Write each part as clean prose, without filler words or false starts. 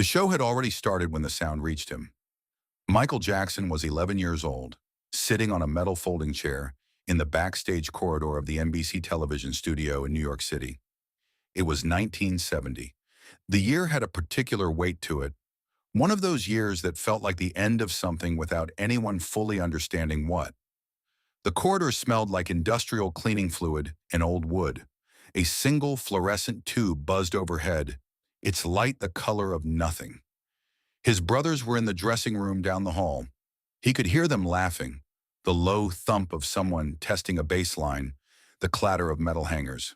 show had already started when the sound reached him. Michael Jackson was 11 years old, sitting on a metal folding chair in the backstage corridor of the NBC television studio in New York City. It was 1970. The year had a particular weight to it, one of those years that felt like the end of something without anyone fully understanding what. The corridor smelled like industrial cleaning fluid and old wood. A single fluorescent tube buzzed overhead, its light the color of nothing. His brothers were in the dressing room down the hall. He could hear them laughing, the low thump of someone testing a bass line, the clatter of metal hangers.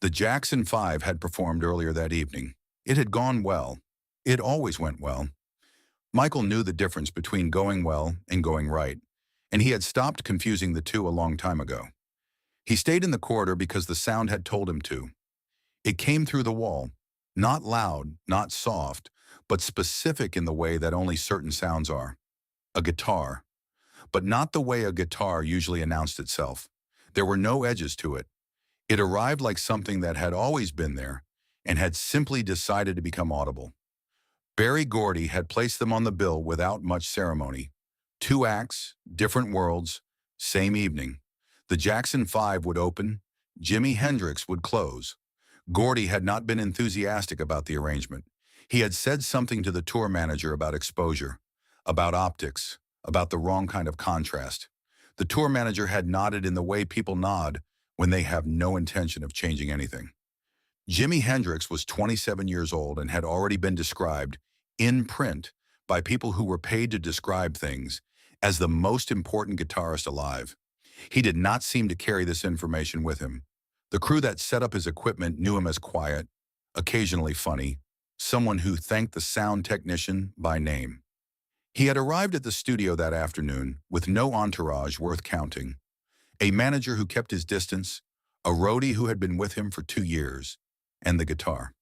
The Jackson 5 had performed earlier that evening. It had gone well. It always went well. Michael knew the difference between going well and going right, and he had stopped confusing the two a long time ago. He stayed in the corridor because the sound had told him to. It came through the wall, not loud, not soft, but specific in the way that only certain sounds are. A guitar. But not the way a guitar usually announced itself. There were no edges to it. It arrived like something that had always been there and had simply decided to become audible. Berry Gordy had placed them on the bill without much ceremony. 2 acts, different worlds, same evening. The Jackson 5 would open, Jimi Hendrix would close. Gordy had not been enthusiastic about the arrangement. He had said something to the tour manager about exposure, about optics, about the wrong kind of contrast. The tour manager had nodded in the way people nod when they have no intention of changing anything. Jimi Hendrix was 27 years old and had already been described, in print, by people who were paid to describe things, as the most important guitarist alive. He did not seem to carry this information with him. The crew that set up his equipment knew him as quiet, occasionally funny, someone who thanked the sound technician by name. He had arrived at the studio that afternoon with no entourage worth counting. A manager who kept his distance, a roadie who had been with him for 2 years, and the guitar.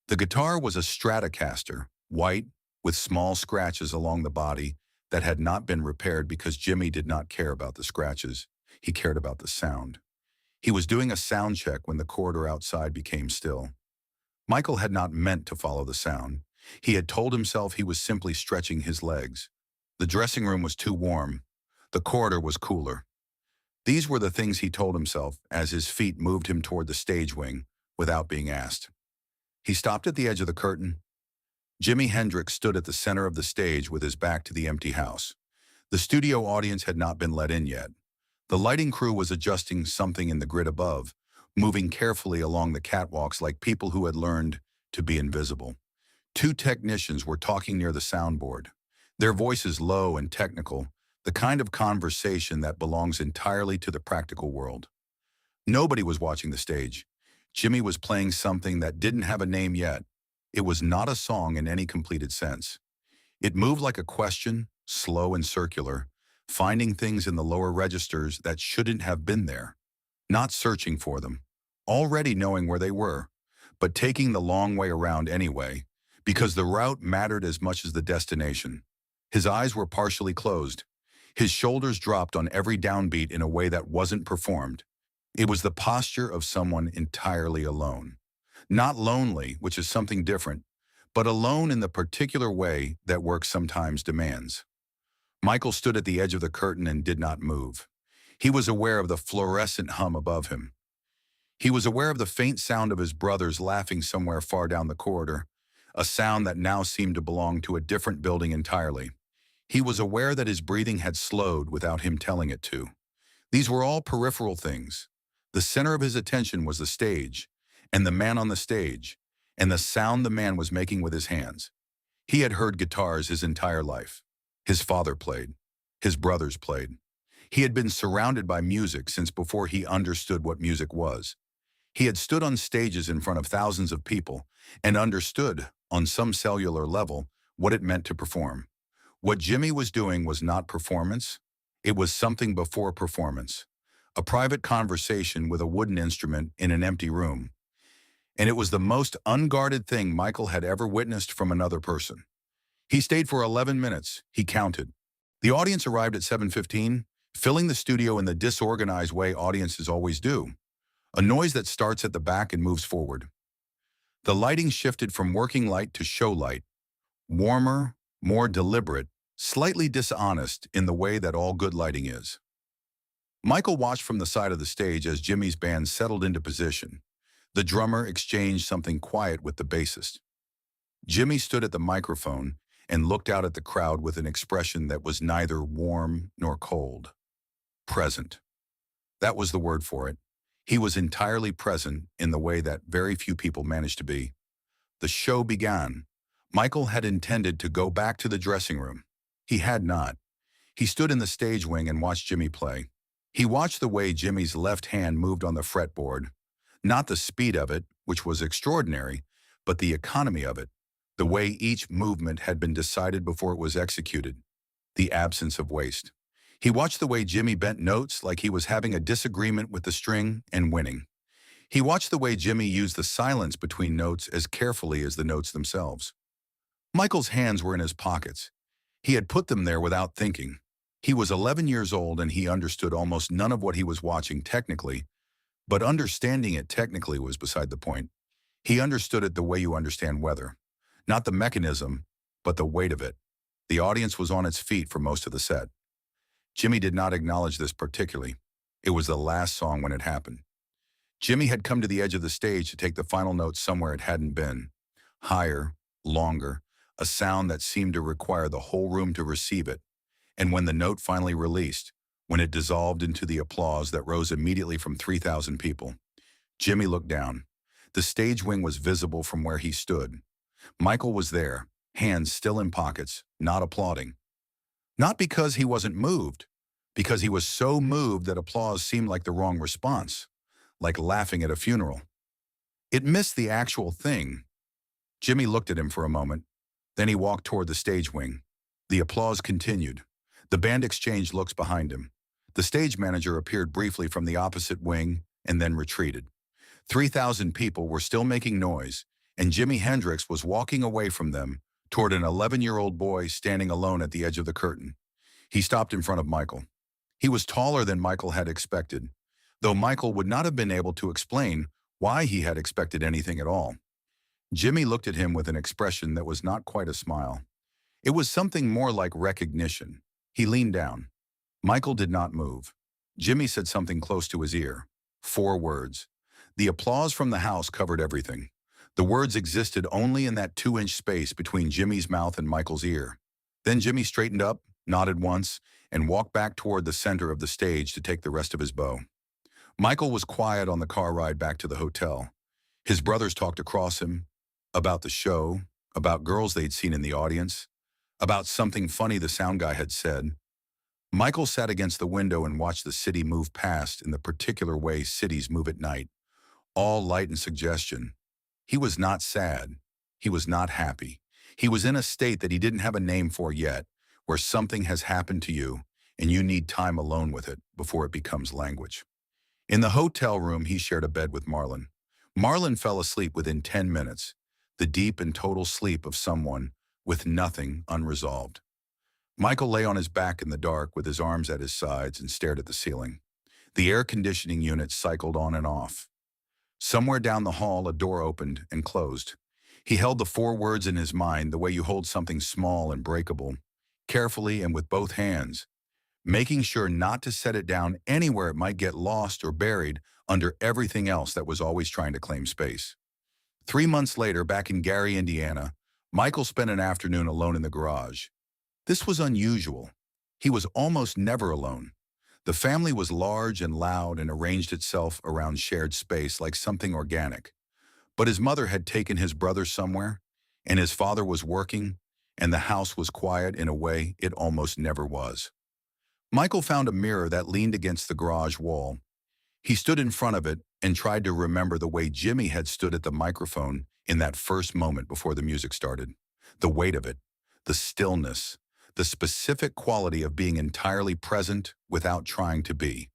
The guitar was a Stratocaster, white, with small scratches along the body that had not been repaired because Jimmy did not care about the scratches. He cared about the sound. He was doing a sound check when the corridor outside became still. Michael had not meant to follow the sound. He had told himself he was simply stretching his legs. The dressing room was too warm. The corridor was cooler. These were the things he told himself as his feet moved him toward the stage wing without being asked. He stopped at the edge of the curtain. Jimi Hendrix stood at the center of the stage with his back to the empty house. The studio audience had not been let in yet. The lighting crew was adjusting something in the grid above, moving carefully along the catwalks like people who had learned to be invisible. 2 technicians were talking near the soundboard, their voices low and technical, the kind of conversation that belongs entirely to the practical world. Nobody was watching the stage. Jimmy was playing something that didn't have a name yet. It was not a song in any completed sense. It moved like a question, slow and circular, finding things in the lower registers that shouldn't have been there, not searching for them, already knowing where they were, but taking the long way around anyway, because the route mattered as much as the destination. His eyes were partially closed. His shoulders dropped on every downbeat in a way that wasn't performed. It was the posture of someone entirely alone. Not lonely, which is something different, but alone in the particular way that work sometimes demands. Michael stood at the edge of the curtain and did not move. He was aware of the fluorescent hum above him. He was aware of the faint sound of his brothers laughing somewhere far down the corridor, a sound that now seemed to belong to a different building entirely. He was aware that his breathing had slowed without him telling it to. These were all peripheral things. The center of his attention was the stage, and the man on the stage, and the sound the man was making with his hands. He had heard guitars his entire life. His father played. His brothers played. He had been surrounded by music since before he understood what music was. He had stood on stages in front of thousands of people and understood, on some cellular level, what it meant to perform. What Jimmy was doing was not performance. It was something before performance. A private conversation with a wooden instrument in an empty room. And it was the most unguarded thing Michael had ever witnessed from another person. He stayed for 11 minutes, he counted. The audience arrived at 7:15, filling the studio in the disorganized way audiences always do. A noise that starts at the back and moves forward. The lighting shifted from working light to show light, warmer, more deliberate, slightly dishonest in the way that all good lighting is. Michael watched from the side of the stage as Jimmy's band settled into position. The drummer exchanged something quiet with the bassist. Jimmy stood at the microphone and looked out at the crowd with an expression that was neither warm nor cold. Present. That was the word for it. He was entirely present in the way that very few people manage to be. The show began. Michael had intended to go back to the dressing room. He had not. He stood in the stage wing and watched Jimmy play. He watched the way Jimmy's left hand moved on the fretboard. Not the speed of it, which was extraordinary, but the economy of it. The way each movement had been decided before it was executed. The absence of waste. He watched the way Jimmy bent notes like he was having a disagreement with the string and winning. He watched the way Jimmy used the silence between notes as carefully as the notes themselves. Michael's hands were in his pockets. He had put them there without thinking. He was 11 years old and he understood almost none of what he was watching technically, but understanding it technically was beside the point. He understood it the way you understand weather. Not the mechanism, but the weight of it. The audience was on its feet for most of the set. Jimmy did not acknowledge this particularly. It was the last song when it happened. Jimmy had come to the edge of the stage to take the final note somewhere it hadn't been. Higher, longer, a sound that seemed to require the whole room to receive it. And when the note finally released, when it dissolved into the applause that rose immediately from 3,000 people, Jimmy looked down. The stage wing was visible from where he stood. Michael was there, hands still in pockets, not applauding. Not because he wasn't moved, because he was so moved that applause seemed like the wrong response, like laughing at a funeral. It missed the actual thing. Jimmy looked at him for a moment. Then he walked toward the stage wing. The applause continued. The band exchanged looks behind him. The stage manager appeared briefly from the opposite wing and then retreated. 3,000 people were still making noise, and Jimi Hendrix was walking away from them toward an 11-year-old boy standing alone at the edge of the curtain. He stopped in front of Michael. He was taller than Michael had expected, though Michael would not have been able to explain why he had expected anything at all. Jimmy looked at him with an expression that was not quite a smile. It was something more like recognition. He leaned down. Michael did not move. Jimmy said something close to his ear. 4 words. The applause from the house covered everything. The words existed only in that 2-inch space between Jimmy's mouth and Michael's ear. Then Jimmy straightened up, nodded once, and walked back toward the center of the stage to take the rest of his bow. Michael was quiet on the car ride back to the hotel. His brothers talked across him, about the show, about girls they'd seen in the audience, about something funny the sound guy had said. Michael sat against the window and watched the city move past in the particular way cities move at night, all light and suggestion. He was not sad. He was not happy. He was in a state that he didn't have a name for yet, where something has happened to you and you need time alone with it before it becomes language. In the hotel room, he shared a bed with Marlon. Marlon fell asleep within 10 minutes, the deep and total sleep of someone with nothing unresolved. Michael lay on his back in the dark with his arms at his sides and stared at the ceiling. The air conditioning unit cycled on and off. Somewhere down the hall, a door opened and closed. He held the 4 words in his mind the way you hold something small and breakable, carefully and with both hands, making sure not to set it down anywhere it might get lost or buried under everything else that was always trying to claim space. 3 months later, back in Gary, Indiana, Michael spent an afternoon alone in the garage. This was unusual. He was almost never alone. The family was large and loud and arranged itself around shared space like something organic. But his mother had taken his brother somewhere, and his father was working, and the house was quiet in a way it almost never was. Michael found a mirror that leaned against the garage wall. He stood in front of it and tried to remember the way Jimmy had stood at the microphone in that first moment before the music started. The weight of it, the stillness, the specific quality of being entirely present without trying to be.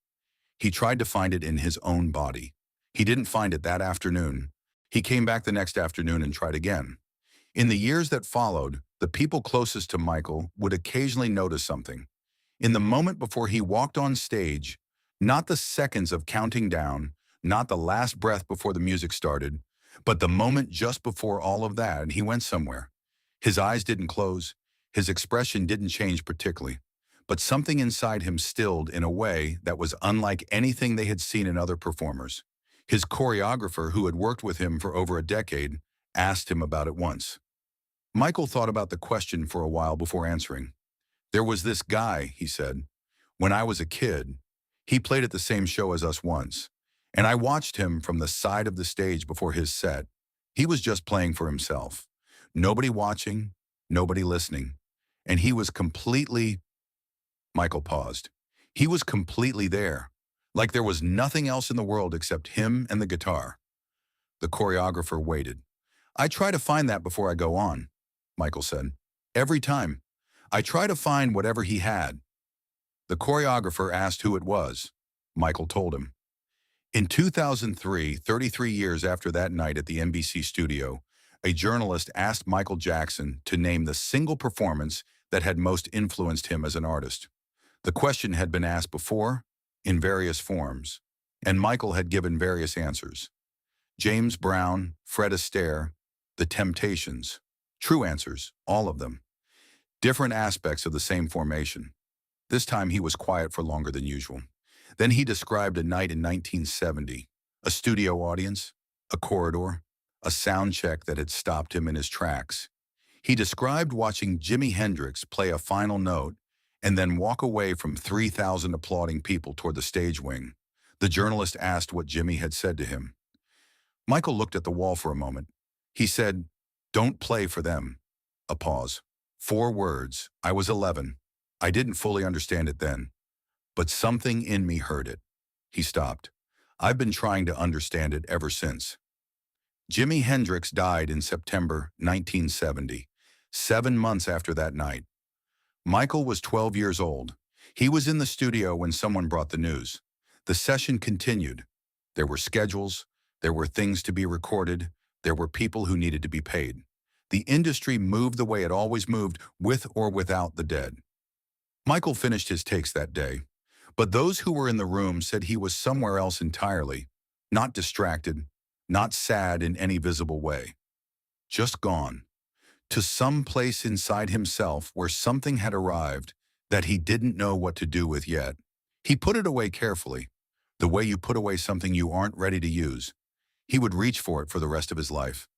He tried to find it in his own body. He didn't find it that afternoon. He came back the next afternoon and tried again. In the years that followed, the people closest to Michael would occasionally notice something. In the moment before he walked on stage, not the seconds of counting down, not the last breath before the music started, But the moment just before all of that, he went somewhere. His eyes didn't close. His expression didn't change particularly. But something inside him stilled in a way that was unlike anything they had seen in other performers. His choreographer, who had worked with him for over a decade, asked him about it once. Michael thought about the question for a while before answering. "There was this guy," he said. "When I was a kid, he played at the same show as us once, and I watched him from the side of the stage before his set. He was just playing for himself. Nobody watching, nobody listening. And he was completely—" Michael paused. "He was completely there, like there was nothing else in the world except him and the guitar." The choreographer waited. "I try to find that before I go on," Michael said. "Every time. I try to find whatever he had." The choreographer asked who it was. Michael told him. In 2003, 33 years after that night at the NBC studio, a journalist asked Michael Jackson to name the single performance that had most influenced him as an artist. The question had been asked before, in various forms, and Michael had given various answers. James Brown, Fred Astaire, The Temptations. True answers, all of them. Different aspects of the same formation. This time he was quiet for longer than usual. Then he described a night in 1970, a studio audience, a corridor, a sound check that had stopped him in his tracks. He described watching Jimi Hendrix play a final note and then walk away from 3,000 applauding people toward the stage wing. The journalist asked what Jimi had said to him. Michael looked at the wall for a moment. He said, "Don't play for them." A pause. 4 words. I was 11. I didn't fully understand it then, but something in me heard it. He stopped. I've been trying to understand it ever since. Jimi Hendrix died in September 1970, 7 months after that night. Michael was 12 years old. He was in the studio when someone brought the news. The session continued. There were schedules, there were things to be recorded, there were people who needed to be paid. The industry moved the way it always moved, with or without the dead. Michael finished his takes that day, but those who were in the room said he was somewhere else entirely, not distracted, not sad in any visible way. Just gone, to some place inside himself where something had arrived that he didn't know what to do with yet. He put it away carefully, the way you put away something you aren't ready to use. He would reach for it for the rest of his life.